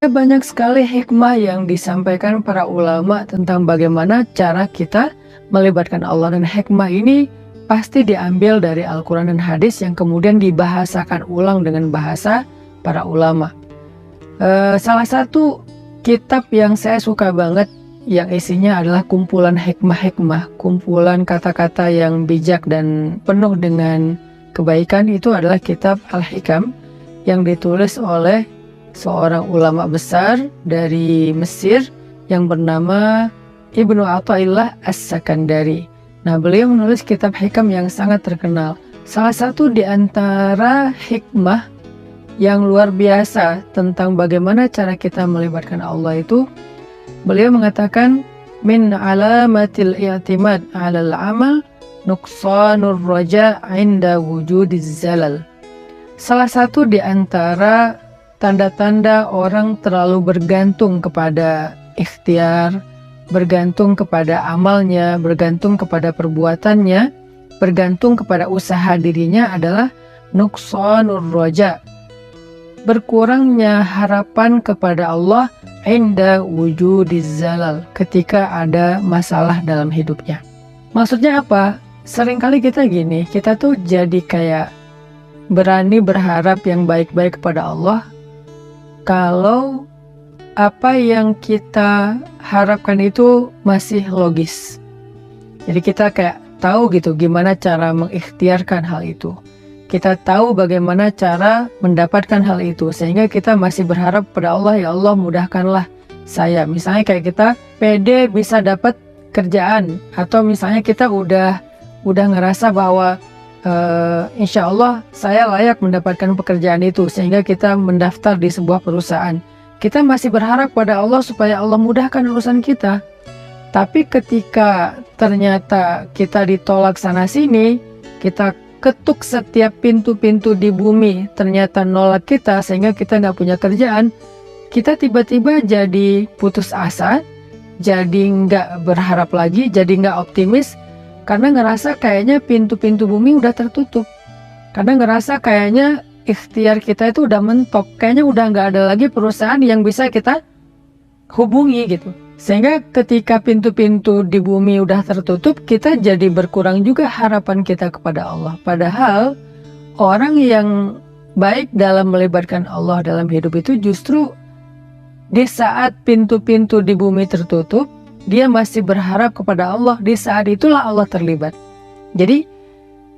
Banyak sekali hikmah yang disampaikan para ulama tentang bagaimana cara kita melibatkan Allah, dan hikmah ini pasti diambil dari Al-Quran dan hadis yang kemudian dibahasakan ulang dengan bahasa para ulama. Salah satu kitab yang saya suka banget yang isinya adalah kumpulan hikmah-hikmah, kumpulan kata-kata yang bijak dan penuh dengan kebaikan, itu adalah kitab Al-Hikam yang ditulis oleh seorang ulama besar dari Mesir yang bernama Ibnu Athaillah As-Sakandari. Nah, beliau menulis kitab hikam yang sangat terkenal. Salah satu di antara hikmah yang luar biasa tentang bagaimana cara kita melibatkan Allah itu, beliau mengatakan, min alamatil i'timad 'alal amal nuqsanur raja' 'inda wujudiz zalal. Salah satu di antara tanda-tanda orang terlalu bergantung kepada ikhtiar, bergantung kepada amalnya, bergantung kepada perbuatannya, bergantung kepada usaha dirinya adalah nuqsanur roja, berkurangnya harapan kepada Allah inda wujudiz zalal, ketika ada masalah dalam hidupnya. Maksudnya apa? Seringkali kita gini, kita tuh jadi kayak berani berharap yang baik-baik kepada Allah kalau apa yang kita harapkan itu masih logis. Jadi kita kayak tahu gitu gimana cara mengikhtiarkan hal itu. Kita tahu bagaimana cara mendapatkan hal itu, sehingga kita masih berharap pada Allah, ya Allah mudahkanlah saya. Misalnya kayak kita pede bisa dapat kerjaan, atau misalnya kita udah ngerasa bahwa insya Allah saya layak mendapatkan pekerjaan itu, sehingga kita mendaftar di sebuah perusahaan. Kita masih berharap pada Allah supaya Allah mudahkan urusan kita. Tapi ketika ternyata kita ditolak sana sini, kita ketuk setiap pintu-pintu di bumi, ternyata nolak kita sehingga kita nggak punya kerjaan, kita tiba-tiba jadi putus asa, jadi nggak berharap lagi, jadi nggak optimis, karena ngerasa kayaknya pintu-pintu bumi udah tertutup. Karena ngerasa kayaknya ikhtiar kita itu udah mentok. Kayaknya udah nggak ada lagi perusahaan yang bisa kita hubungi gitu. Sehingga ketika pintu-pintu di bumi udah tertutup, kita jadi berkurang juga harapan kita kepada Allah. Padahal orang yang baik dalam melibatkan Allah dalam hidup itu justru di saat pintu-pintu di bumi tertutup, dia masih berharap kepada Allah. Di saat itulah Allah terlibat. Jadi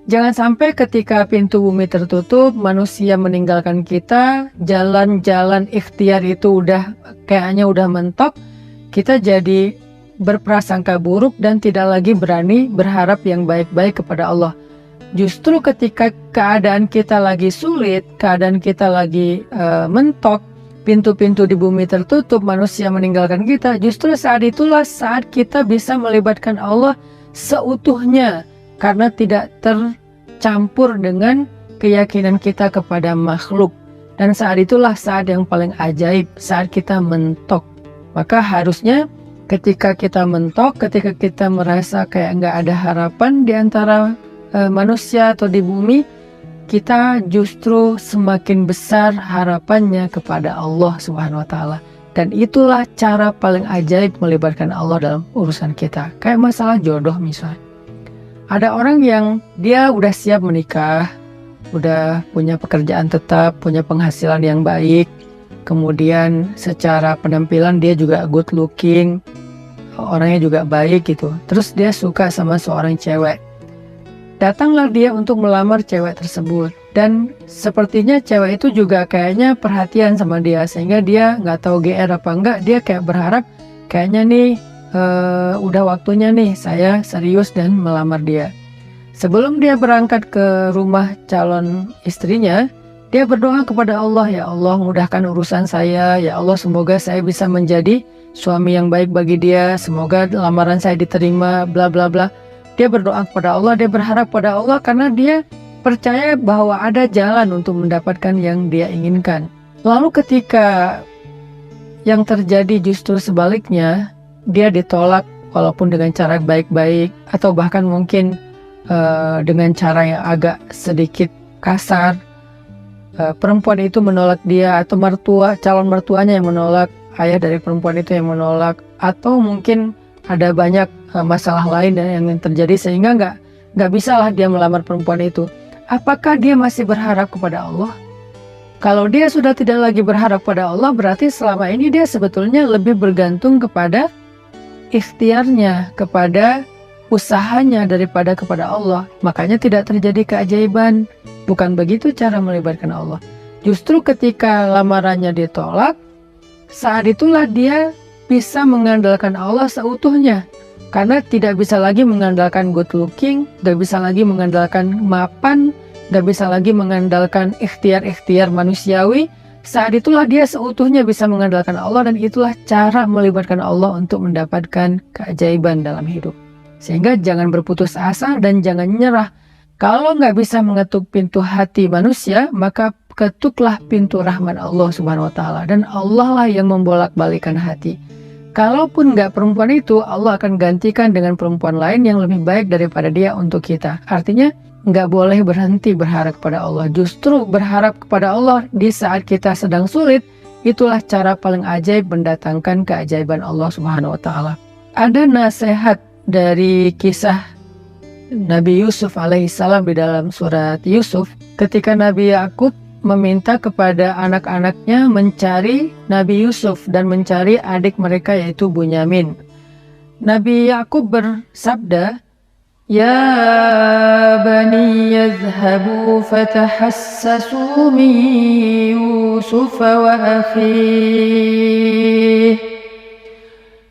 jangan sampai ketika pintu bumi tertutup, manusia meninggalkan kita, jalan-jalan ikhtiar itu kayaknya udah mentok, kita jadi berprasangka buruk dan tidak lagi berani berharap yang baik-baik kepada Allah. Justru ketika keadaan kita lagi sulit, keadaan kita lagi mentok, pintu-pintu di bumi tertutup, manusia meninggalkan kita, justru saat itulah saat kita bisa melibatkan Allah seutuhnya, karena tidak tercampur dengan keyakinan kita kepada makhluk. Dan saat itulah saat yang paling ajaib, saat kita mentok. Maka harusnya ketika kita mentok, ketika kita merasa kayak nggak ada harapan di antara manusia atau di bumi, kita justru semakin besar harapannya kepada Allah Subhanahu wa Ta'ala. Dan itulah cara paling ajaib melibatkan Allah dalam urusan kita. Kayak masalah jodoh misalnya. Ada orang yang dia udah siap menikah, udah punya pekerjaan tetap, punya penghasilan yang baik, kemudian secara penampilan dia juga good looking, orangnya juga baik gitu. Terus dia suka sama seorang cewek. Datanglah dia untuk melamar cewek tersebut, dan sepertinya cewek itu juga kayaknya perhatian sama dia, sehingga dia nggak tahu GR apa enggak, dia kayak berharap kayaknya nih udah waktunya nih saya serius dan melamar dia. Sebelum dia berangkat ke rumah calon istrinya, dia berdoa kepada Allah, ya Allah mudahkan urusan saya, ya Allah semoga saya bisa menjadi suami yang baik bagi dia, semoga lamaran saya diterima, bla bla bla. Dia berdoa kepada Allah, dia berharap pada Allah karena dia percaya bahwa ada jalan untuk mendapatkan yang dia inginkan. Lalu ketika yang terjadi justru sebaliknya, dia ditolak walaupun dengan cara baik-baik, atau bahkan mungkin dengan cara yang agak sedikit kasar, perempuan itu menolak dia, atau calon mertuanya yang menolak, ayah dari perempuan itu yang menolak, atau mungkin ada banyak masalah lain yang terjadi sehingga nggak bisalah dia melamar perempuan itu. Apakah dia masih berharap kepada Allah? Kalau dia sudah tidak lagi berharap pada Allah, berarti selama ini dia sebetulnya lebih bergantung kepada ikhtiarnya, kepada usahanya daripada kepada Allah. Makanya tidak terjadi keajaiban. Bukan begitu cara melibatkan Allah. Justru ketika lamarannya ditolak, saat itulah dia bisa mengandalkan Allah seutuhnya. Karena tidak bisa lagi mengandalkan good looking, gak bisa lagi mengandalkan mapan, gak bisa lagi mengandalkan ikhtiar-ikhtiar manusiawi. Saat itulah dia seutuhnya bisa mengandalkan Allah, dan itulah cara melibatkan Allah untuk mendapatkan keajaiban dalam hidup. Sehingga jangan berputus asa dan jangan nyerah. Kalau nggak bisa mengetuk pintu hati manusia, maka ketuklah pintu rahmat Allah Subhanahu wa Ta'ala, dan Allah lah yang membolak-balikan hati. Kalaupun nggak perempuan itu, Allah akan gantikan dengan perempuan lain yang lebih baik daripada dia untuk kita. Artinya nggak boleh berhenti berharap kepada Allah. Justru berharap kepada Allah di saat kita sedang sulit, itulah cara paling ajaib mendatangkan keajaiban Allah Subhanahu wa Ta'ala. Ada nasihat dari kisah Nabi Yusuf alaihissalam di dalam surat Yusuf, ketika Nabi Yakub meminta kepada anak-anaknya mencari Nabi Yusuf dan mencari adik mereka yaitu Bunyamin. Nabi Yakub bersabda, "Ya bani yadhhabu fatahassasu min Yusuf wa akhihi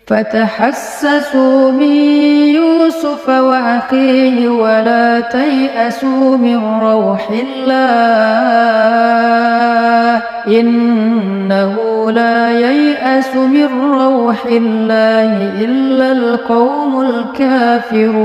فتحسسوا من يوسف وأخيه ولا تيأسوا من روح الله إنه لا ييأس من روح الله إلا القوم الكافرون."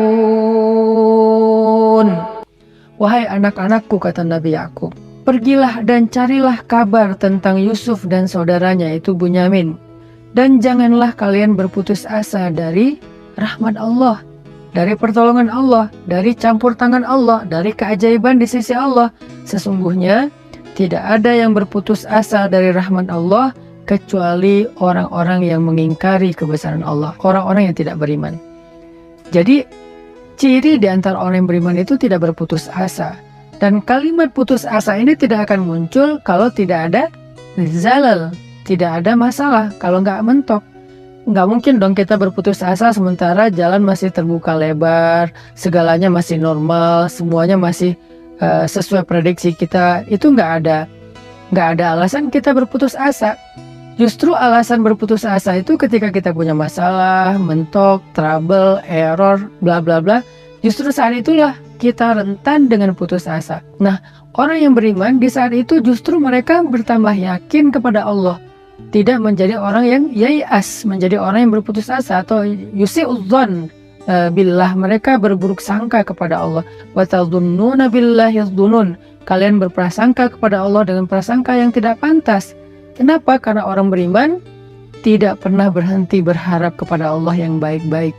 Wahai anak-anakku, kata Nabi Yakub, pergilah dan carilah kabar tentang Yusuf dan saudaranya itu Bunyamin. Dan janganlah kalian berputus asa dari rahmat Allah, dari pertolongan Allah, dari campur tangan Allah, dari keajaiban di sisi Allah. Sesungguhnya tidak ada yang berputus asa dari rahmat Allah kecuali orang-orang yang mengingkari kebesaran Allah, orang-orang yang tidak beriman. Jadi ciri di antara orang yang beriman itu tidak berputus asa. Dan kalimat putus asa ini tidak akan muncul kalau tidak ada zalal, tidak ada masalah. Kalau nggak mentok, nggak mungkin dong kita berputus asa sementara jalan masih terbuka lebar, segalanya masih normal, semuanya masih sesuai prediksi kita. Itu nggak ada alasan kita berputus asa. Justru alasan berputus asa itu ketika kita punya masalah, mentok, trouble, error, bla bla bla. Justru saat itulah kita rentan dengan putus asa. Nah, orang yang beriman di saat itu justru mereka bertambah yakin kepada Allah. Tidak menjadi orang yang yai'as, menjadi orang yang berputus asa atau yusi'udzon billah, mereka berburuk sangka kepada Allah. Wa tadhunnuna billahi dzunun, kalian berprasangka kepada Allah dengan prasangka yang tidak pantas. Kenapa? Karena orang beriman tidak pernah berhenti berharap kepada Allah yang baik-baik.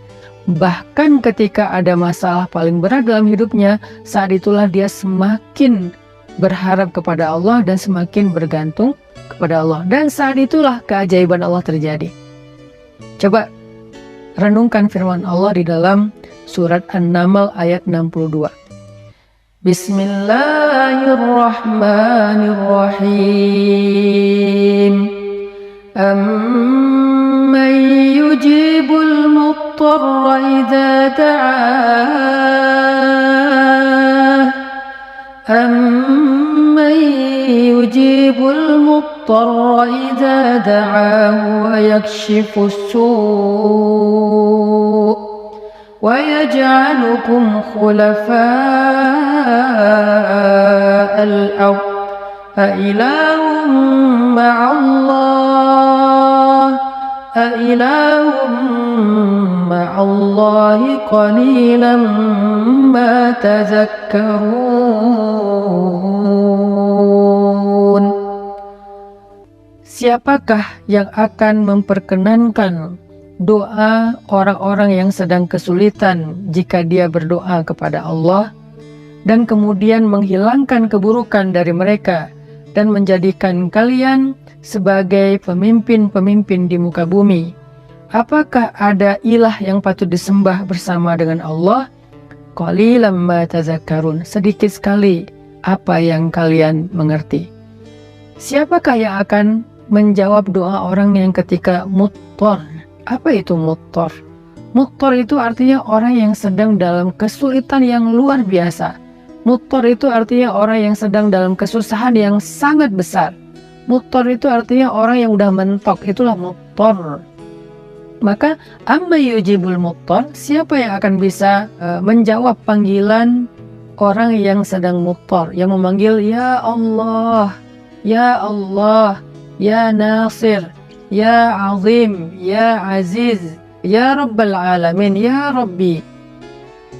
Bahkan ketika ada masalah paling berat dalam hidupnya, saat itulah dia semakin berharap kepada Allah dan semakin bergantung kepada Allah. Dan saat itulah keajaiban Allah terjadi. Coba renungkan firman Allah di dalam surat An-Naml ayat 62. Bismillahirrahmanirrahim. Amman yujibul muttarra idza da'ah, amman yujibul muttarra idza da'ahu wa yakshifus su' wa yaj'alukum khulafa'al ardh a ilahum ma'allah a ilahum ma'allahi qalilan ma tadhakkarun. Siapakah yang akan memperkenankan doa orang-orang yang sedang kesulitan jika dia berdoa kepada Allah dan kemudian menghilangkan keburukan dari mereka dan menjadikan kalian sebagai pemimpin-pemimpin di muka bumi. Apakah ada ilah yang patut disembah bersama dengan Allah? Qalilan ma tazakkarun. Sedikit sekali apa yang kalian mengerti. Siapakah yang akan menjawab doa orang yang ketika muttor? Apa itu muttor? Muttor itu artinya orang yang sedang dalam kesulitan yang luar biasa. Muttor itu artinya orang yang sedang dalam kesusahan yang sangat besar. Muttor itu artinya orang yang udah mentok, itulah muttor. Maka amma yujibul muttor, siapa yang akan bisa menjawab panggilan orang yang sedang muttor, yang memanggil ya Allah, ya Allah, ya Nasir, ya Azim, ya Aziz, ya Rabbal Alamin, ya Rabbi.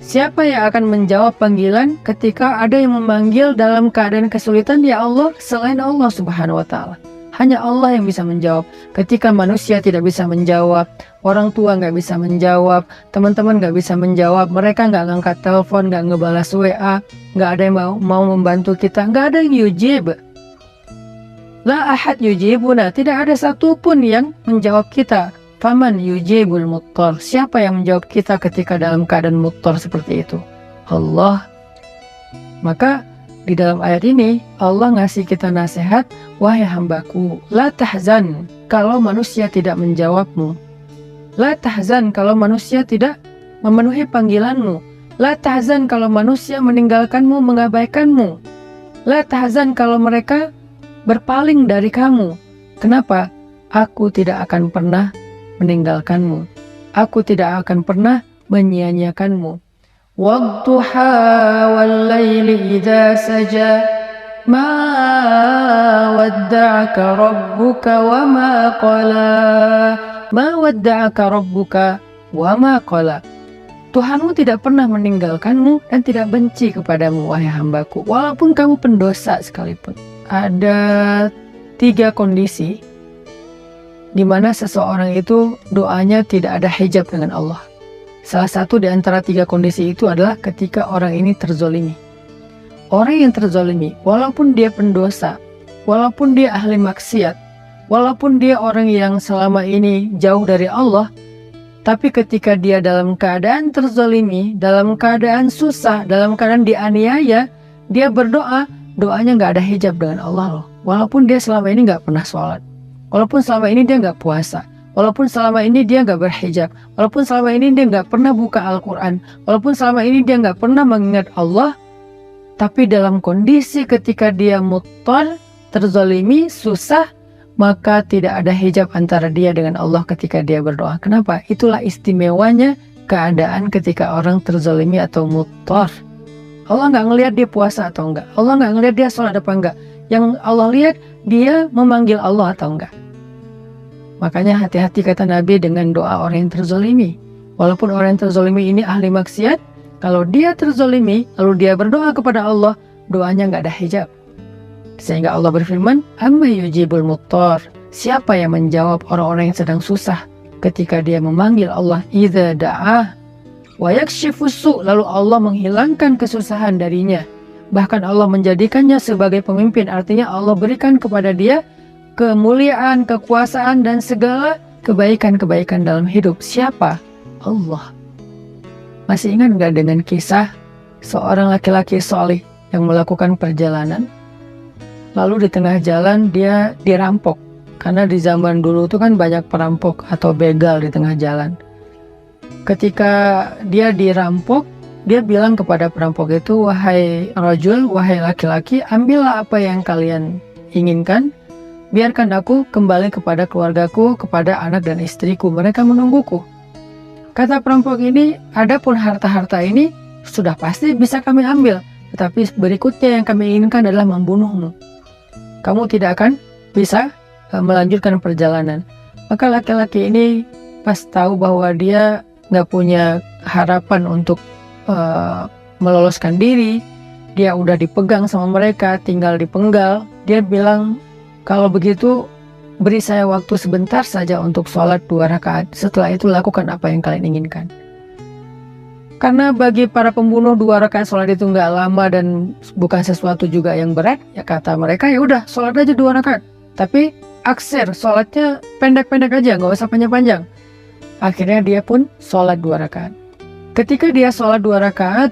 Siapa yang akan menjawab panggilan ketika ada yang memanggil dalam keadaan kesulitan? Ya Allah, selain Allah Subhanahu wa Ta'ala. Hanya Allah yang bisa menjawab. Ketika manusia tidak bisa menjawab, orang tua nggak bisa menjawab, teman-teman nggak bisa menjawab, mereka nggak ngangkat telepon, nggak ngebalas WA, nggak ada yang mau membantu kita, nggak ada yang yujib. La ahad yujibuna, tidak ada satupun yang menjawab kita. Faman yujibul muttar, siapa yang menjawab kita ketika dalam keadaan muttar seperti itu? Allah. Maka di dalam ayat ini Allah ngasih kita nasihat, wahai hambaku, la tahzan kalau manusia tidak menjawabmu. La tahzan kalau manusia tidak memenuhi panggilanmu. La tahzan kalau manusia meninggalkanmu, mengabaikanmu. La tahzan kalau mereka berpaling dari kamu. Kenapa? Aku tidak akan pernah meninggalkanmu. Aku tidak akan pernah menyia-nyiakanmu. Wadduha wal laili idza saja ma wadda'aka rabbuka wa ma qala. Ma wadda'aka rabbuka wa ma qala. Tuhanmu tidak pernah meninggalkanmu dan tidak benci kepadamu, wahai hambaku, walaupun kamu pendosa sekalipun. Ada 3 kondisi di mana seseorang itu doanya tidak ada hijab dengan Allah. Salah satu di antara 3 kondisi itu adalah ketika orang ini terzolimi. Orang yang terzolimi, walaupun dia pendosa, walaupun dia ahli maksiat, walaupun dia orang yang selama ini jauh dari Allah, tapi ketika dia dalam keadaan terzolimi, dalam keadaan susah, dalam keadaan dianiaya, dia berdoa, doanya nggak ada hijab dengan Allah loh. Walaupun dia selama ini nggak pernah sholat, walaupun selama ini dia nggak puasa, walaupun selama ini dia nggak berhijab, walaupun selama ini dia nggak pernah buka Al-Quran, walaupun selama ini dia nggak pernah mengingat Allah, tapi dalam kondisi ketika dia muttar, terzalimi, susah, maka tidak ada hijab antara dia dengan Allah ketika dia berdoa. Kenapa? Itulah istimewanya keadaan ketika orang terzalimi atau muttar. Allah nggak ngelihat dia puasa atau enggak, Allah nggak ngelihat dia sholat apa enggak. Yang Allah lihat dia memanggil Allah atau enggak. Makanya hati-hati kata Nabi dengan doa orang yang terzolimi. Walaupun orang yang terzolimi ini ahli maksiat, kalau dia terzolimi lalu dia berdoa kepada Allah, doanya nggak ada hijab. Sehingga Allah berfirman, amma yujibul muttar, siapa yang menjawab orang-orang yang sedang susah ketika dia memanggil Allah, idza da'ah wa yakshifus su', lalu Allah menghilangkan kesusahan darinya. Bahkan Allah menjadikannya sebagai pemimpin, artinya Allah berikan kepada dia kemuliaan, kekuasaan, dan segala kebaikan-kebaikan dalam hidup. Siapa? Allah. Masih ingat nggak dengan kisah seorang laki-laki soleh yang melakukan perjalanan, lalu di tengah jalan dia dirampok. Karena di zaman dulu itu kan banyak perampok atau begal di tengah jalan. Ketika dia dirampok, dia bilang kepada perampok itu, wahai rajul, wahai laki-laki, ambillah apa yang kalian inginkan, biarkan aku kembali kepada keluargaku, kepada anak dan istriku, mereka menungguku. Kata perampok ini, adapun harta-harta ini sudah pasti bisa kami ambil, tetapi berikutnya yang kami inginkan adalah membunuhmu. Kamu tidak akan bisa melanjutkan perjalanan. Maka laki-laki ini pas tahu bahwa dia nggak punya harapan untuk meloloskan diri, dia udah dipegang sama mereka, tinggal dipenggal, dia bilang, kalau begitu beri saya waktu sebentar saja untuk sholat 2 rakaat, setelah itu lakukan apa yang kalian inginkan. Karena bagi para pembunuh 2 rakaat sholat itu nggak lama dan bukan sesuatu juga yang berat, ya kata mereka ya udah sholat aja 2 rakaat. Tapi aksir sholatnya pendek-pendek aja, nggak usah panjang-panjang. Akhirnya dia pun sholat 2 rakaat. Ketika dia sholat 2 rakaat,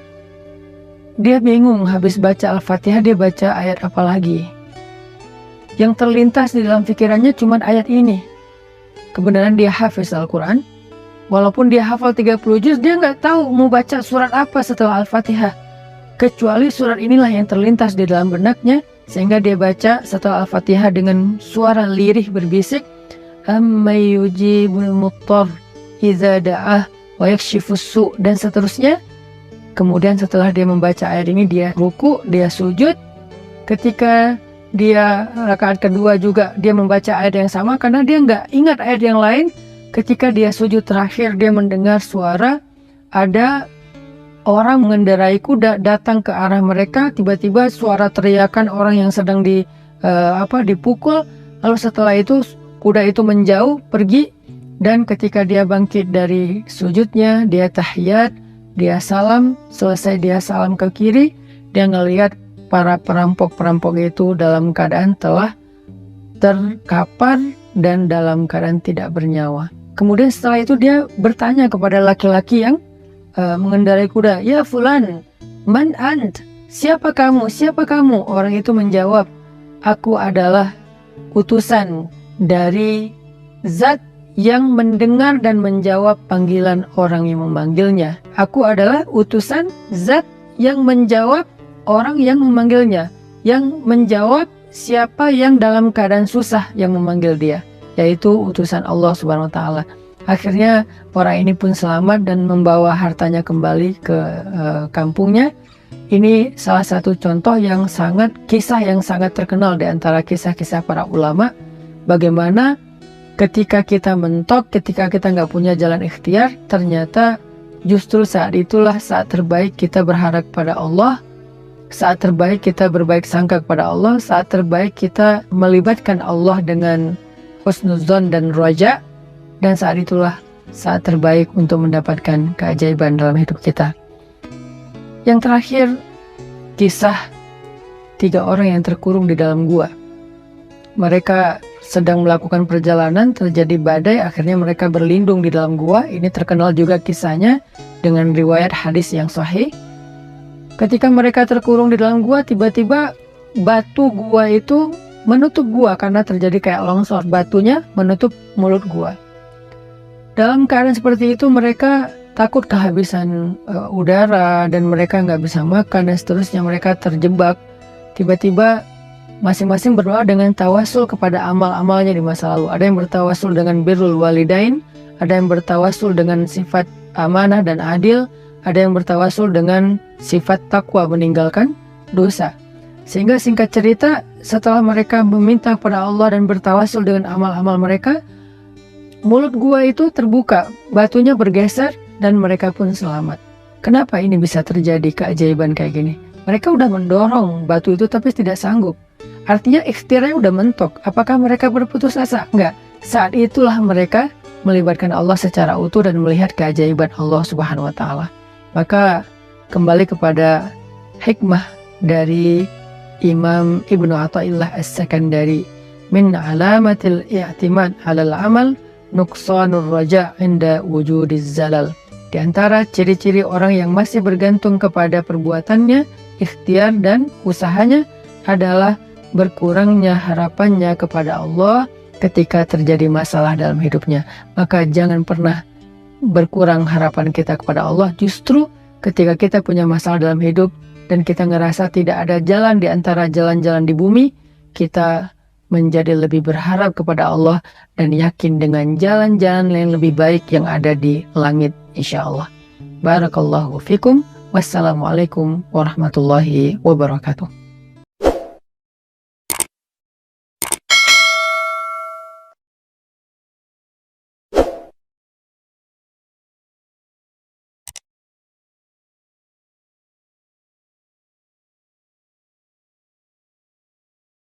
dia bingung habis baca Al-Fatihah dia baca ayat apa lagi. Yang terlintas di dalam pikirannya cuma ayat ini. Kebenaran dia hafiz Al-Quran. Walaupun dia hafal 30 juz, dia nggak tahu mau baca surat apa setelah Al-Fatihah. Kecuali surat inilah yang terlintas di dalam benaknya, sehingga dia baca setelah Al-Fatihah dengan suara lirih berbisik, Amman yujibul muttar idza da'ah wa yakshifus su', dan seterusnya. Kemudian setelah dia membaca ayat ini, dia ruku, dia sujud. Ketika dia rakaat kedua juga dia membaca ayat yang sama, karena dia nggak ingat ayat yang lain. Ketika dia sujud terakhir, dia mendengar suara ada orang mengendarai kuda datang ke arah mereka. Tiba-tiba suara teriakan orang yang sedang dipukul. Lalu setelah itu kuda itu menjauh pergi, dan ketika dia bangkit dari sujudnya, dia tahiyat, dia salam. Selesai dia salam ke kiri, dia ngelihat para perampok-perampok itu dalam keadaan telah terkapar dan dalam keadaan tidak bernyawa. Kemudian setelah itu dia bertanya kepada laki-laki yang mengendarai kuda, "Ya fulan, man ant? Siapa kamu? Siapa kamu?" Orang itu menjawab, "Aku adalah utusan dari Zat yang mendengar dan menjawab panggilan orang yang memanggilnya. Aku adalah utusan Zat yang menjawab orang yang memanggilnya, yang menjawab siapa yang dalam keadaan susah yang memanggil dia, yaitu utusan Allah Subhanahu wa Ta'ala." Akhirnya orang ini pun selamat dan membawa hartanya kembali ke kampungnya. Ini salah satu contoh kisah yang sangat terkenal di antara kisah-kisah para ulama. Bagaimana ketika kita mentok, ketika kita nggak punya jalan ikhtiar, ternyata justru saat itulah saat terbaik kita berharap pada Allah. Saat terbaik kita berbaik sangka kepada Allah. Saat terbaik kita melibatkan Allah dengan husnuzon dan roja. Dan saat itulah saat terbaik untuk mendapatkan keajaiban dalam hidup kita. Yang terakhir, kisah 3 orang yang terkurung di dalam gua. Mereka sedang melakukan perjalanan, terjadi badai, akhirnya mereka berlindung di dalam gua. Ini terkenal juga kisahnya dengan riwayat hadis yang sahih. Ketika mereka terkurung di dalam gua, tiba-tiba batu gua itu menutup gua karena terjadi kayak longsor. Batunya menutup mulut gua. Dalam keadaan seperti itu mereka takut kehabisan udara dan mereka nggak bisa makan dan seterusnya. Mereka terjebak. Tiba-tiba masing-masing berdoa dengan tawasul kepada amal-amalnya di masa lalu. Ada yang bertawasul dengan birrul walidain, ada yang bertawasul dengan sifat amanah dan adil, ada yang bertawasul dengan sifat takwa meninggalkan dosa. Sehingga singkat cerita, setelah mereka meminta kepada Allah dan bertawasul dengan amal-amal mereka, mulut gua itu terbuka, batunya bergeser, dan mereka pun selamat. Kenapa ini bisa terjadi keajaiban kayak gini? Mereka udah mendorong batu itu tapi tidak sanggup. Artinya ikhtiarnya udah mentok. Apakah mereka berputus asa? Enggak. Saat itulah mereka melibatkan Allah secara utuh dan melihat keajaiban Allah Subhanahu wa Ta'ala. Maka kembali kepada hikmah dari Imam Ibnu Athaillah As-Sakandari, min alamatil i'timad 'alal amal nuqsanur raja' inda wujudiz zalal. Di antara ciri-ciri orang yang masih bergantung kepada perbuatannya, ikhtiar dan usahanya adalah berkurangnya harapannya kepada Allah ketika terjadi masalah dalam hidupnya. Maka jangan pernah berkurang harapan kita kepada Allah. Justru ketika kita punya masalah dalam hidup dan kita ngerasa tidak ada jalan di antara jalan-jalan di bumi, kita menjadi lebih berharap kepada Allah dan yakin dengan jalan-jalan yang lebih baik yang ada di langit, insya Allah. Barakallahu fikum. Wassalamualaikum warahmatullahi wabarakatuh.